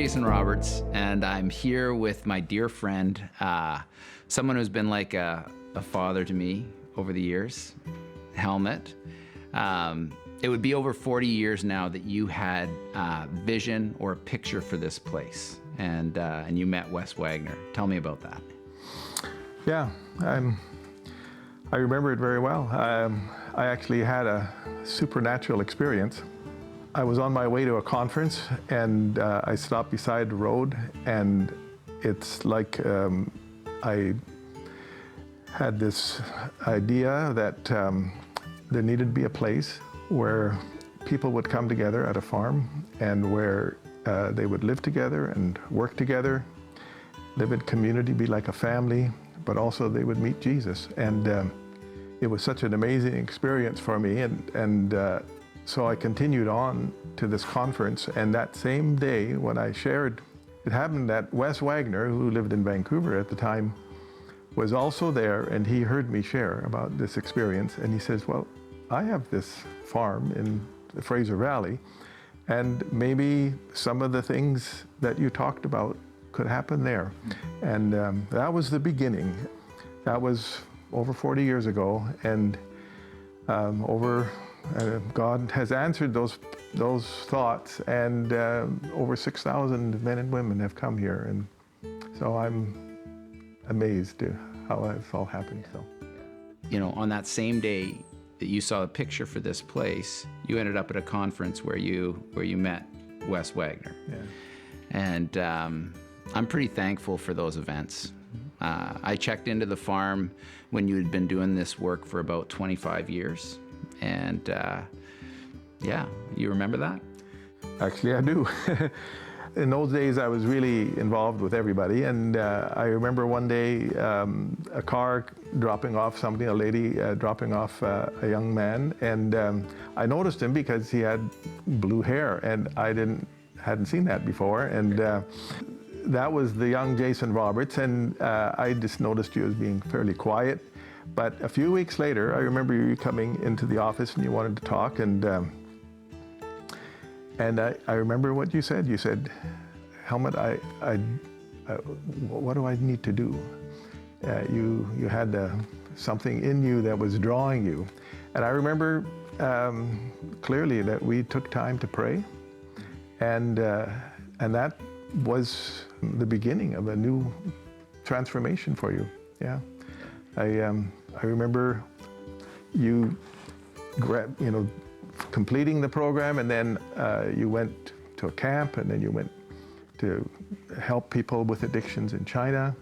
Jason Roberts, and I'm here with my dear friend, someone who's been like a father to me over the years, Helmut. It would be over 40 years now that you had a vision or a picture for this place, and you met Wes Wagner. Tell me about that. Yeah, I remember it very well. I actually had a supernatural experience. I was on my way to a conference, and I stopped beside the road, and it's like I had this idea that there needed to be a place where people would come together at a farm, and where they would live together and work together, live in community, be like a family, but also they would meet Jesus. And it was such an amazing experience for me, and so I continued on to this conference, and that same day when I shared, it happened that Wes Wagner, who lived in Vancouver at the time, was also there, and he heard me share about this experience, and he says, well, I have this farm in the Fraser Valley, and maybe some of the things that you talked about could happen there. And that was the beginning. That was over 40 years ago, and God has answered those thoughts, and over 6,000 men and women have come here, and so I'm amazed to how it's all happened. So, you know, on that same day that you saw a picture for this place, you ended up at a conference where you met Wes Wagner. yeah. And I'm pretty thankful for those events. I checked into the farm when you had been doing this work for about 25 years. And yeah, you remember that? Actually, I do. In those days, I was really involved with everybody, and I remember one day a car dropping off something, a lady dropping off a young man, and I noticed him because he had blue hair, and I hadn't seen that before, and that was the young Jason Roberts, and I just noticed you as being fairly quiet. But a few weeks later, I remember you coming into the office and you wanted to talk, and I remember what you said. You said, Helmut, what do I need to do? You had something in you that was drawing you. And I remember clearly that we took time to pray, and that was the beginning of a new transformation for you. Yeah. I remember you completing the program, and then you went to a camp, and then you went to help people with addictions in China.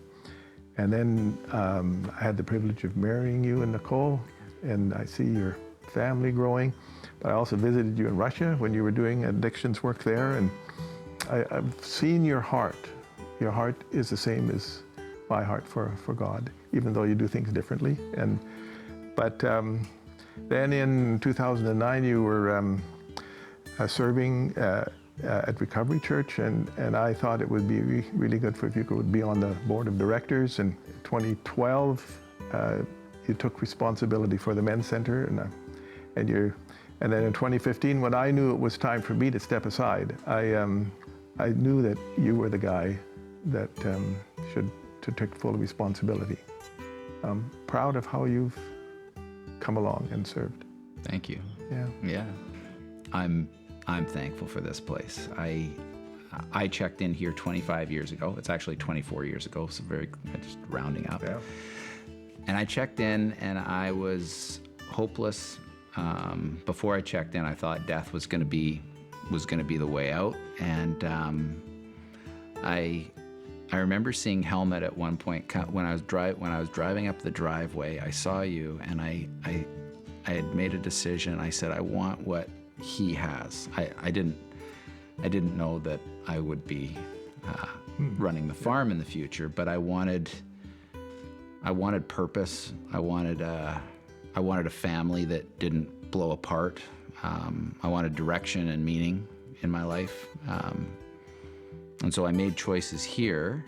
And then I had the privilege of marrying you and Nicole, and I see your family growing. But I also visited you in Russia when you were doing addictions work there, and I've seen your heart. Your heart is the same as my heart for God, even though you do things differently. But then in 2009, you were serving at Recovery Church, and I thought it would be really good if you could be on the board of directors. In 2012, you took responsibility for the Men's Center, and then in 2015, when I knew it was time for me to step aside, I knew that you were the guy that should take full responsibility. I'm proud of how you've come along and served. Thank you. Yeah. Yeah. I'm thankful for this place. I checked in here 25 years ago. It's actually 24 years ago, so just rounding up. Yeah. And I checked in, and I was hopeless. Before I checked in, I thought death was going to be the way out. And I remember seeing Helmut at one point when I was driving up the driveway. I saw you, and I had made a decision. I said, I want what he has. I didn't know that I would be running the farm in the future, but I wanted purpose. I wanted a family that didn't blow apart. I wanted direction and meaning in my life. And so I made choices here,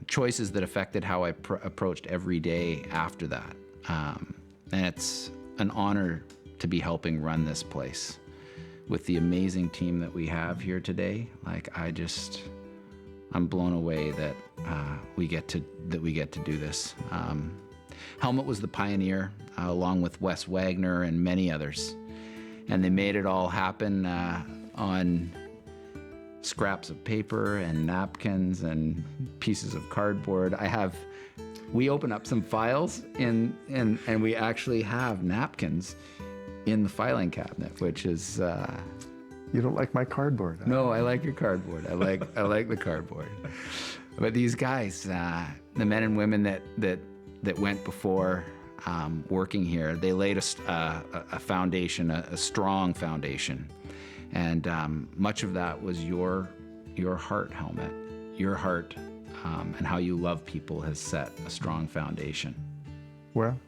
choices that affected how I approached every day after that. And it's an honor to be helping run this place. with the amazing team that we have here today. Like, I'm blown away that we get to do this. Helmut was the pioneer, along with Wes Wagner and many others, and they made it all happen on scraps of paper and napkins and pieces of cardboard. We open up some files and we actually have napkins in the filing cabinet, which is. You don't like my cardboard? Huh? No, I like your cardboard. I like the cardboard. But these guys, the men and women that went before working here, they laid a foundation, a strong foundation, and much of that was your heart, Helmut. Your heart and how you love people has set a strong foundation. Well,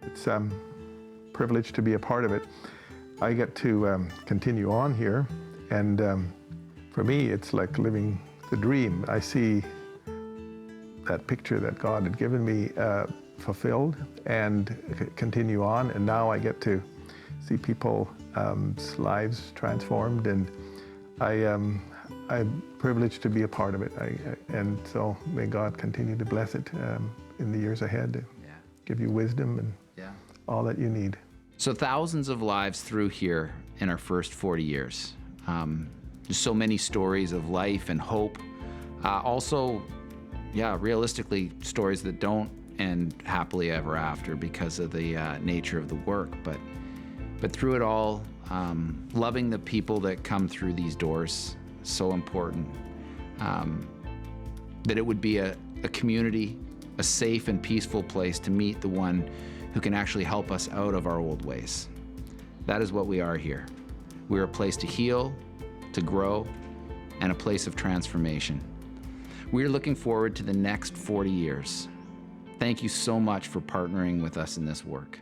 it's a privilege to be a part of it. I get to continue on here, and for me, it's like living the dream. I see that picture that God had given me fulfilled and continue on, and now I get to see people's lives transformed, and I'm privileged to be a part of it. And so may God continue to bless it in the years ahead, give you wisdom and all that you need. So thousands of lives through here in our first 40 years. There's so many stories of life and hope. Also, realistically, stories that don't end happily ever after because of the nature of the work. But through it all, loving the people that come through these doors is so important. That it would be a community, a safe and peaceful place to meet the one who can actually help us out of our old ways. That is what we are here. We're a place to heal, to grow, and a place of transformation. We're looking forward to the next 40 years. Thank you so much for partnering with us in this work.